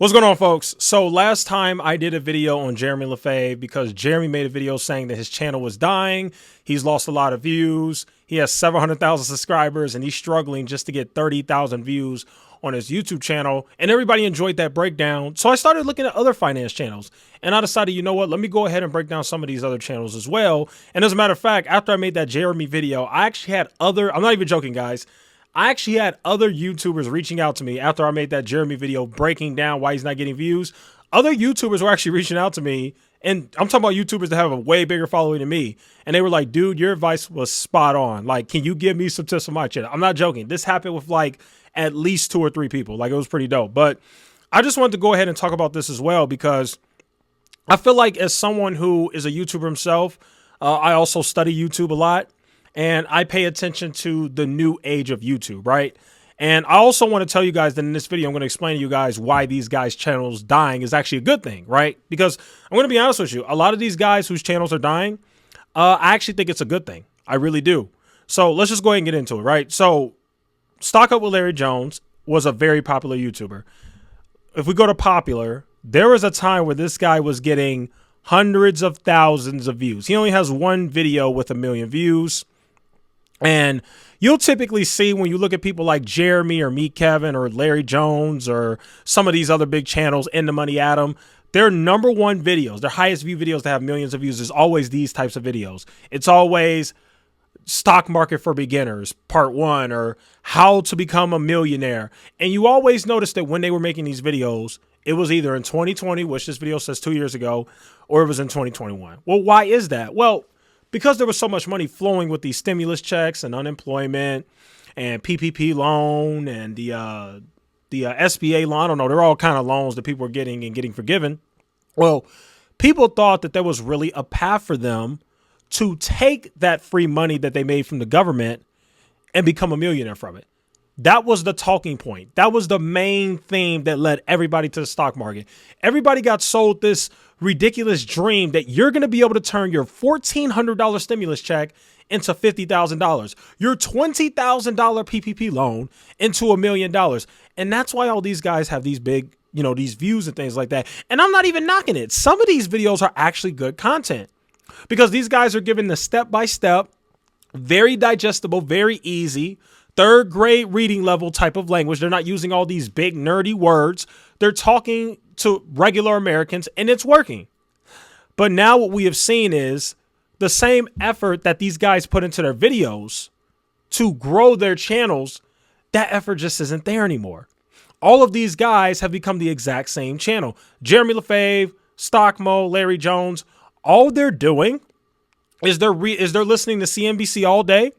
What's going on, folks? So last time I did a video on Jeremy Lefebvre because Jeremy made a video saying that his channel was dying. He's lost a lot of views. He has several 100,000 subscribers and he's struggling just to get 30,000 views on his YouTube channel. And everybody enjoyed that breakdown. So I started looking at other finance channels and I decided, you know what, let me go ahead and break down some of these other channels as well. And as a matter of fact, after I made that Jeremy video, I actually had I'm not even joking, guys. I actually had other YouTubers reaching out to me after I made that Jeremy video breaking down why he's not getting views. Other YouTubers were actually reaching out to me, and I'm talking about YouTubers that have a way bigger following than me. And they were like, dude, your advice was spot on. Like, can you give me some tips for my channel? I'm not joking. This happened with like at least 2 or 3 people. Like, it was pretty dope. But I just wanted to go ahead and talk about this as well because I feel like as someone who is a YouTuber himself, I also study YouTube a lot. And I pay attention to the new age of YouTube, right? And I also want to tell you guys that in this video, I'm going to explain to you guys why these guys' channels dying is actually a good thing, right? Because I'm going to be honest with you. A lot of these guys whose channels are dying, I actually think it's a good thing. I really do. So let's just go ahead and get into it, right? So Stock Up with Larry Jones was a very popular YouTuber. If we go to popular, there was a time where this guy was getting hundreds of thousands of views. He only has one video with 1 million views. And you'll typically see when you look at people like Jeremy or Meet Kevin or Larry Jones or some of these other big channels, In the Money Adam, their #1 videos, their highest view videos that have millions of views is always these types of videos. It's always stock market for beginners, part 1, or how to become a millionaire. And you always notice that when they were making these videos, it was either in 2020, which this video says 2 years ago, or it was in 2021. Well, why is that? Well, because there was so much money flowing with these stimulus checks and unemployment and PPP loan and the SBA loan. I don't know. They're all kind of loans that people are getting and getting forgiven. Well, people thought that there was really a path for them to take that free money that they made from the government and become a millionaire from it. That was the talking point. That was the main theme that led everybody to the stock market. Everybody got sold this ridiculous dream that you're going to be able to turn your $1,400 stimulus check into $50,000, your $20,000 PPP loan into $1 million. And that's why all these guys have these big, these views and things like that. And I'm not even knocking it. Some of these videos are actually good content because these guys are given the step-by-step, very digestible, very easy, 3rd grade reading level type of language. They're not using all these big nerdy words. They're talking to regular Americans and it's working. But now what we have seen is the same effort that these guys put into their videos to grow their channels. That effort just isn't there anymore. All of these guys have become the exact same channel. Jeremy Lefebvre, Stockmo, Larry Jones, all they're doing is they're listening to CNBC all day,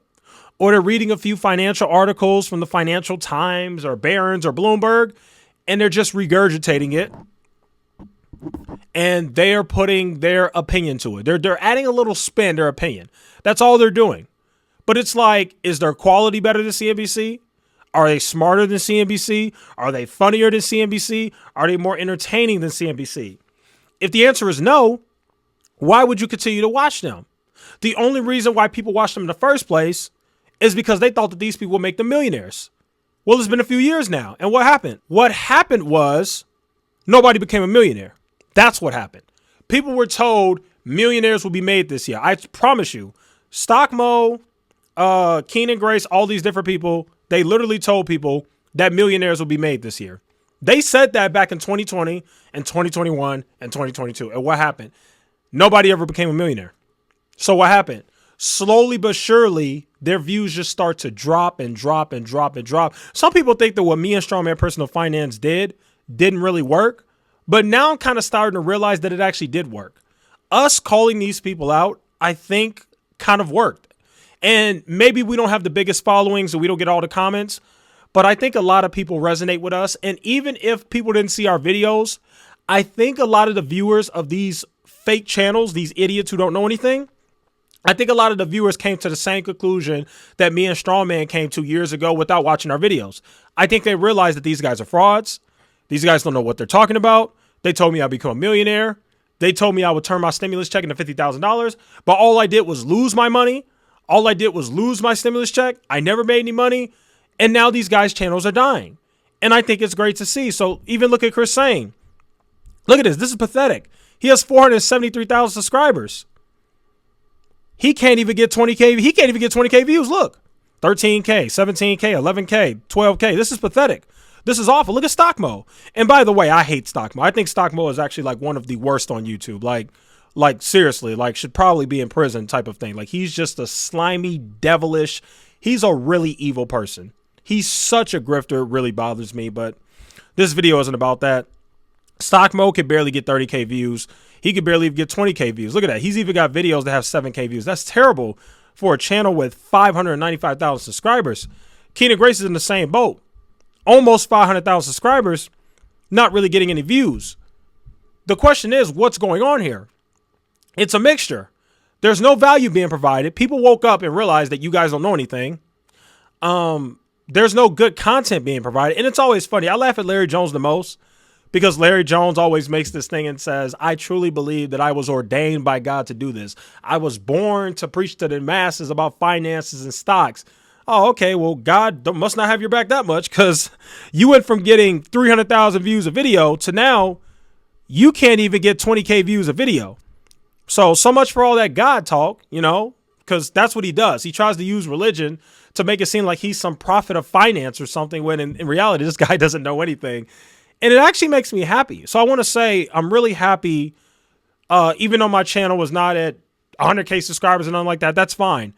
or they're reading a few financial articles from the Financial Times or Barron's or Bloomberg, and they're just regurgitating it. And they are putting their opinion to it. They're adding a little spin, their opinion. That's all they're doing. But it's like, is their quality better than CNBC? Are they smarter than CNBC? Are they funnier than CNBC? Are they more entertaining than CNBC? If the answer is no, why would you continue to watch them? The only reason why people watch them in the first place is because they thought that these people would make them millionaires. Well, it's been a few years now. And what happened? What happened was nobody became a millionaire. That's what happened. People were told millionaires will be made this year. I promise you, Stockmo, Keenan Grace, all these different people, they literally told people that millionaires will be made this year. They said that back in 2020 and 2021 and 2022. And what happened? Nobody ever became a millionaire. So what happened? Slowly but surely, their views just start to drop and drop and drop and drop. Some people think that what me and Strongman Personal Finance didn't really work. But now I'm kind of starting to realize that it actually did work. Us calling these people out, I think, kind of worked. And maybe we don't have the biggest followings and we don't get all the comments, but I think a lot of people resonate with us. And even if people didn't see our videos, I think a lot of the viewers of these fake channels, these idiots who don't know anything, I think a lot of the viewers came to the same conclusion that me and Strongman came to years ago without watching our videos. I think they realized that these guys are frauds. These guys don't know what they're talking about. They told me I'd become a millionaire. They told me I would turn my stimulus check into $50,000. But all I did was lose my money. All I did was lose my stimulus check. I never made any money. And now these guys' channels are dying. And I think it's great to see. So even look at Chris Sane. Look at this. This is pathetic. He has 473,000 subscribers. He can't even get 20K. He can't even get 20K views. Look, 13K, 17K, 11K, 12K. This is pathetic. This is awful. Look at Stockmo. And by the way, I hate Stockmo. I think Stockmo is actually like one of the worst on YouTube. Like seriously, like should probably be in prison type of thing. Like he's just a slimy, devilish. He's a really evil person. He's such a grifter. It really bothers me. But this video isn't about that. Stockmo could barely get 30K views. He could barely get 20K views. Look at that. He's even got videos that have 7K views. That's terrible for a channel with 595,000 subscribers. Keenan Grace is in the same boat. Almost 500,000 subscribers, not really getting any views. The question is, what's going on here? It's a mixture. There's no value being provided. People woke up and realized that you guys don't know anything. There's no good content being provided. And it's always funny. I laugh at Larry Jones the most because Larry Jones always makes this thing and says, I truly believe that I was ordained by God to do this. I was born to preach to the masses about finances and stocks. Oh, okay. Well, God must not have your back that much because you went from getting 300,000 views a video to now you can't even get 20K views a video. So much for all that God talk, you know, because that's what he does. He tries to use religion to make it seem like he's some prophet of finance or something when in reality, this guy doesn't know anything. And it actually makes me happy. So I want to say I'm really happy, even though my channel was not at 100K subscribers and nothing like that. That's fine.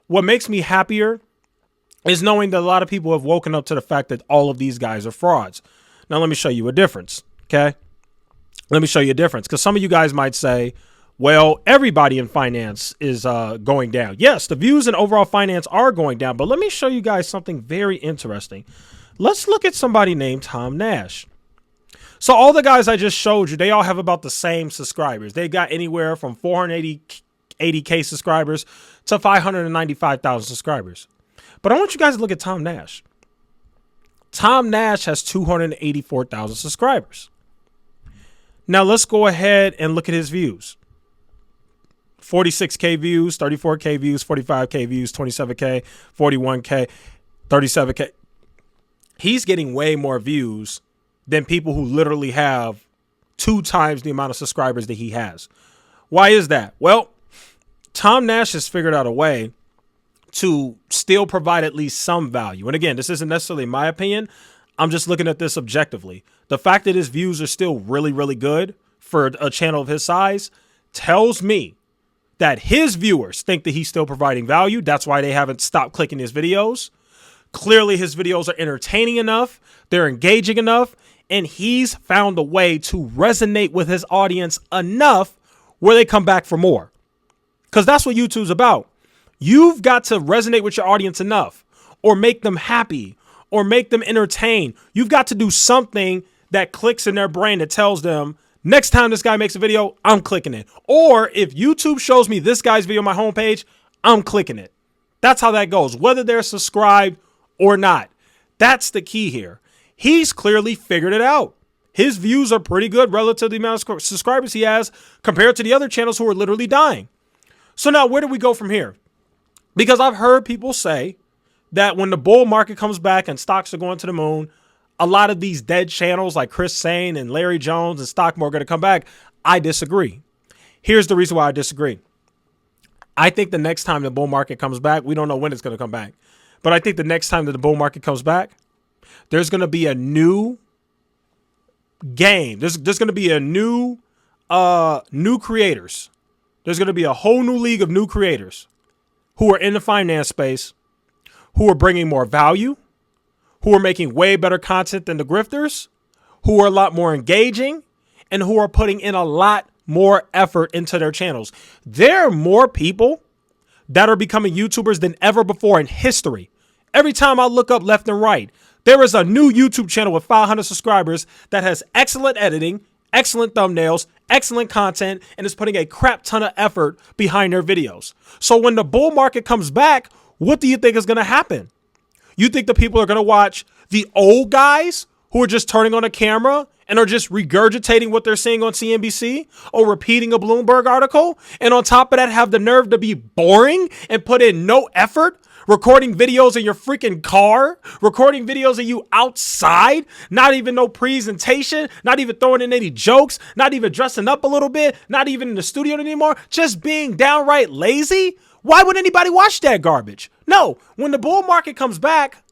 What makes me happier is knowing that a lot of people have woken up to the fact that all of these guys are frauds. Now, let me show you a difference, okay? Let me show you a difference because some of you guys might say, well, everybody in finance is going down. Yes, the views in overall finance are going down, but let me show you guys something very interesting. Let's look at somebody named Tom Nash. So all the guys I just showed you, they all have about the same subscribers. They got anywhere from 480K subscribers to 595,000 subscribers. But I want you guys to look at Tom Nash. Tom Nash has 284,000 subscribers. Now let's go ahead and look at his views. 46K views, 34K views, 45K views, 27K, 41K, 37K. He's getting way more views than people who literally have 2 times the amount of subscribers that he has. Why is that? Well, Tom Nash has figured out a way to still provide at least some value. And again, this isn't necessarily my opinion. I'm just looking at this objectively. The fact that his views are still really, really good for a channel of his size tells me that his viewers think that he's still providing value. That's why they haven't stopped clicking his videos. Clearly, his videos are entertaining enough. They're engaging enough. And he's found a way to resonate with his audience enough where they come back for more. Because that's what YouTube's about. You've got to resonate with your audience enough or make them happy or make them entertained. You've got to do something that clicks in their brain that tells them next time this guy makes a video, I'm clicking it. Or if YouTube shows me this guy's video on my homepage, I'm clicking it. That's how that goes, whether they're subscribed or not. That's the key here. He's clearly figured it out. His views are pretty good relative to the amount of subscribers he has compared to the other channels who are literally dying. So now where do we go from here? Because I've heard people say that when the bull market comes back and stocks are going to the moon, a lot of these dead channels like Chris Sane and Larry Jones and Stockmore are going to come back. I disagree. Here's the reason why I disagree. I think the next time the bull market comes back, we don't know when it's going to come back, but I think the next time that the bull market comes back, there's going to be a new game. There's going to be a new creators. There's going to be a whole new league of new creators who are in the finance space, who are bringing more value, who are making way better content than the grifters, who are a lot more engaging, and who are putting in a lot more effort into their channels. There are more people that are becoming YouTubers than ever before in history. Every time I look up left and right, there is a new YouTube channel with 500 subscribers that has excellent editing, excellent thumbnails, excellent content, and is putting a crap ton of effort behind their videos. So when the bull market comes back, what do you think is going to happen? You think the people are going to watch the old guys who are just turning on a camera and are just regurgitating what they're seeing on CNBC or repeating a Bloomberg article? And on top of that, have the nerve to be boring and put in no effort recording videos in your freaking car, recording videos of you outside, not even no presentation, not even throwing in any jokes, not even dressing up a little bit, not even in the studio anymore, just being downright lazy. Why would anybody watch that garbage? No, when the bull market comes back,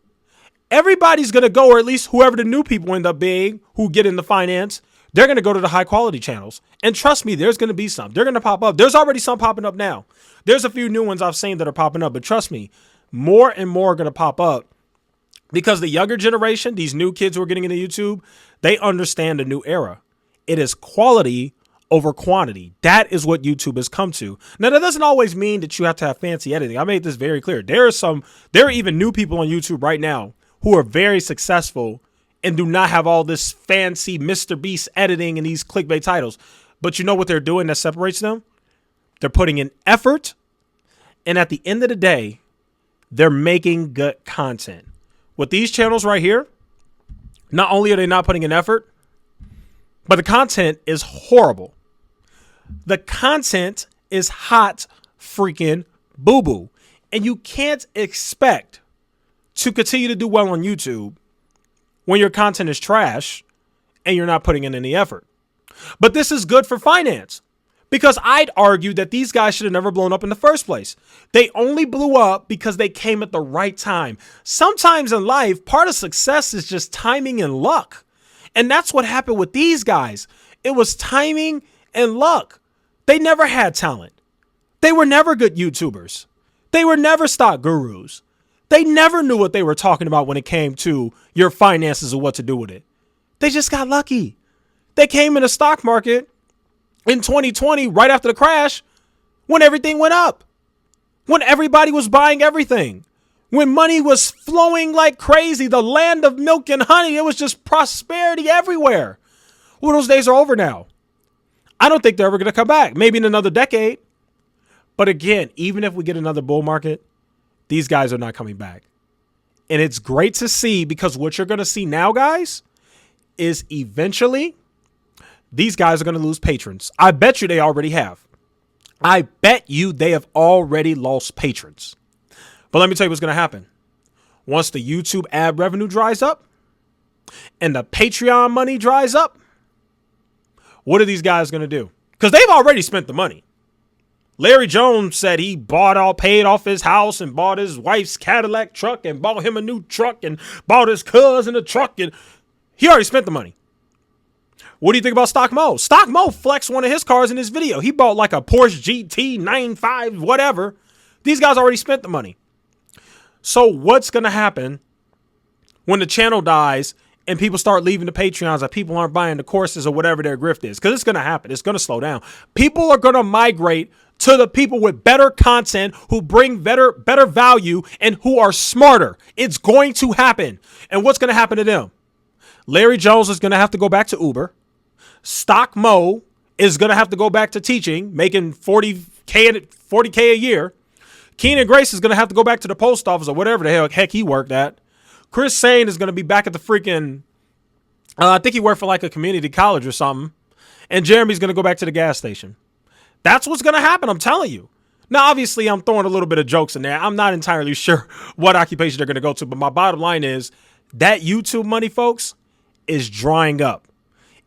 everybody's going to go, or at least whoever the new people end up being who get into finance, they're going to go to the high quality channels. And trust me, there's going to be some. They're going to pop up. There's already some popping up now. There's a few new ones I've seen that are popping up, but trust me, more and more are going to pop up because the younger generation, these new kids who are getting into YouTube, they understand the new era. It is quality over quantity. That is what YouTube has come to. Now, that doesn't always mean that you have to have fancy editing. I made this very clear. There are even new people on YouTube right now who are very successful and do not have all this fancy Mr. Beast editing and these clickbait titles. But you know what they're doing that separates them? They're putting in effort. And at the end of the day, they're making good content. With these channels right here, not only are they not putting in effort, but the content is horrible. The content is hot freaking boo-boo. And you can't expect to continue to do well on YouTube when your content is trash and you're not putting in any effort. But this is good for finance because I'd argue that these guys should have never blown up in the first place. They only blew up because they came at the right time. Sometimes in life, part of success is just timing and luck. And that's what happened with these guys. It was timing and luck. They never had talent. They were never good YouTubers. They were never stock gurus. They never knew what they were talking about when it came to your finances and what to do with it. They just got lucky. They came in the stock market in 2020, right after the crash, when everything went up, when everybody was buying everything, when money was flowing like crazy, the land of milk and honey. It was just prosperity everywhere. Well, those days are over now. I don't think they're ever going to come back. Maybe in another decade. But again, even if we get another bull market, these guys are not coming back. And it's great to see because what you're going to see now, guys, is eventually these guys are going to lose patrons. I bet you they already have. I bet you they have already lost patrons. But let me tell you what's going to happen. Once the YouTube ad revenue dries up and the Patreon money dries up, what are these guys going to do? Because they've already spent the money. Larry Jones said he paid off his house and bought his wife's Cadillac truck and bought him a new truck and bought his cousin a truck. And he already spent the money. What do you think about Stock Mo? Stock Mo flexed one of his cars in his video. He bought like a Porsche GT 95, whatever. These guys already spent the money. So what's going to happen when the channel dies and people start leaving the Patreons or people aren't buying the courses or whatever their grift is? Because it's going to happen. It's going to slow down. People are going to migrate to the people with better content who bring better value and who are smarter. It's going to happen. And what's going to happen to them? Larry Jones is going to have to go back to Uber. Stock Mo is going to have to go back to teaching, making $40K a year. Keenan Grace is going to have to go back to the post office or whatever the heck he worked at. Chris Sane is going to be back at the freaking, I think he worked for like a community college or something. And Jeremy's going to go back to the gas station. That's what's going to happen, I'm telling you. Now, obviously, I'm throwing a little bit of jokes in there. I'm not entirely sure what occupation they're going to go to. But my bottom line is that YouTube money, folks, is drying up.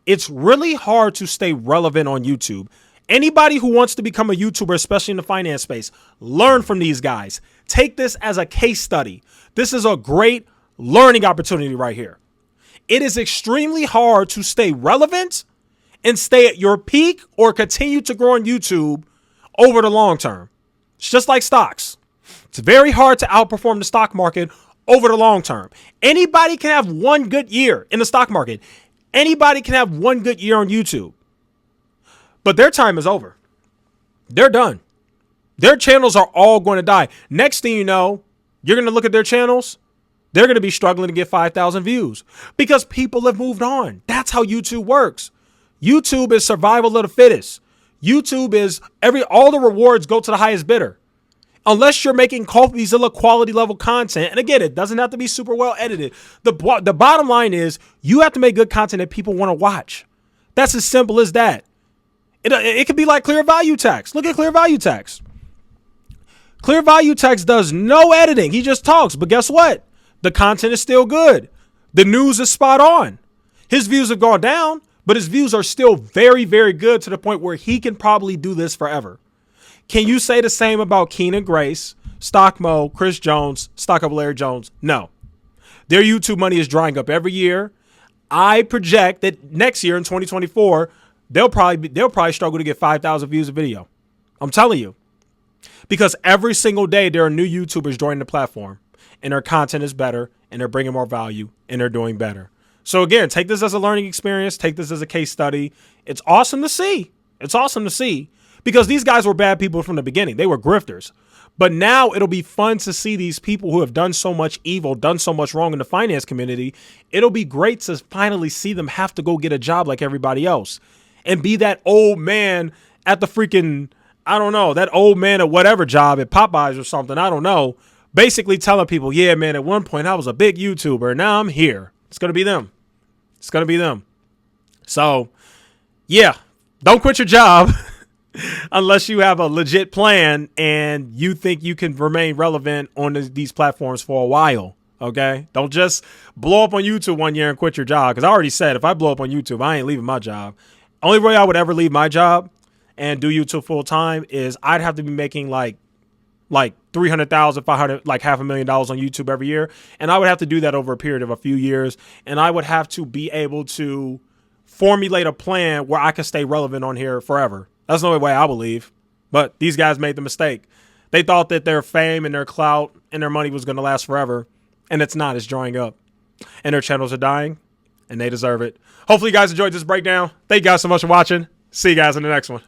It's really hard to stay relevant on YouTube. Anybody who wants to become a YouTuber, especially in the finance space, learn from these guys. Take this as a case study. This is a great learning opportunity right here. It is extremely hard to stay relevant and stay at your peak or continue to grow on YouTube over the long term. It's just like stocks. It's very hard to outperform the stock market over the long term. Anybody can have one good year in the stock market. Anybody can have one good year on YouTube. But their time is over. They're done. Their channels are all going to die. Next thing you know, you're going to look at their channels. They're going to be struggling to get 5,000 views because people have moved on. That's how YouTube works. YouTube is survival of the fittest. YouTube is all the rewards go to the highest bidder. Unless you're making CoffeeZilla quality level content. And again, it doesn't have to be super well edited. The bottom line is you have to make good content that people want to watch. That's as simple as that. It could be like Clear Value Tax. Look at Clear Value Tax. Clear Value Text does no editing. He just talks. But guess what? The content is still good. The news is spot on. His views have gone down, but his views are still very, very good to the point where he can probably do this forever. Can you say the same about Keenan Grace, Stock Mo, Chris Jones, Stock Up Larry Jones? No. Their YouTube money is drying up every year. I project that next year in 2024, they'll probably struggle to get 5,000 views a video. I'm telling you. Because every single day there are new YouTubers joining the platform and their content is better and they're bringing more value and they're doing better. So again, take this as a learning experience. Take this as a case study. It's awesome to see. It's awesome to see because these guys were bad people from the beginning. They were grifters. But now it'll be fun to see these people who have done so much evil, done so much wrong in the finance community. It'll be great to finally see them have to go get a job like everybody else and be that old man at the freaking, I don't know, that old man at whatever job at Popeyes or something. I don't know. Basically telling people, yeah, man, at one point I was a big YouTuber. Now I'm here. It's going to be them. It's going to be them. So, yeah, don't quit your job unless you have a legit plan and you think you can remain relevant on these platforms for a while. Okay, don't just blow up on YouTube one year and quit your job. Because I already said if I blow up on YouTube, I ain't leaving my job. Only way I would ever leave my job and do YouTube full time is I'd have to be making like 300,000, 500, like $500,000 on YouTube every year. And I would have to do that over a period of a few years. And I would have to be able to formulate a plan where I can stay relevant on here forever. That's the only way I believe. But these guys made the mistake. They thought that their fame and their clout and their money was going to last forever. And it's not. It's drying up. And their channels are dying. And they deserve it. Hopefully you guys enjoyed this breakdown. Thank you guys so much for watching. See you guys in the next one.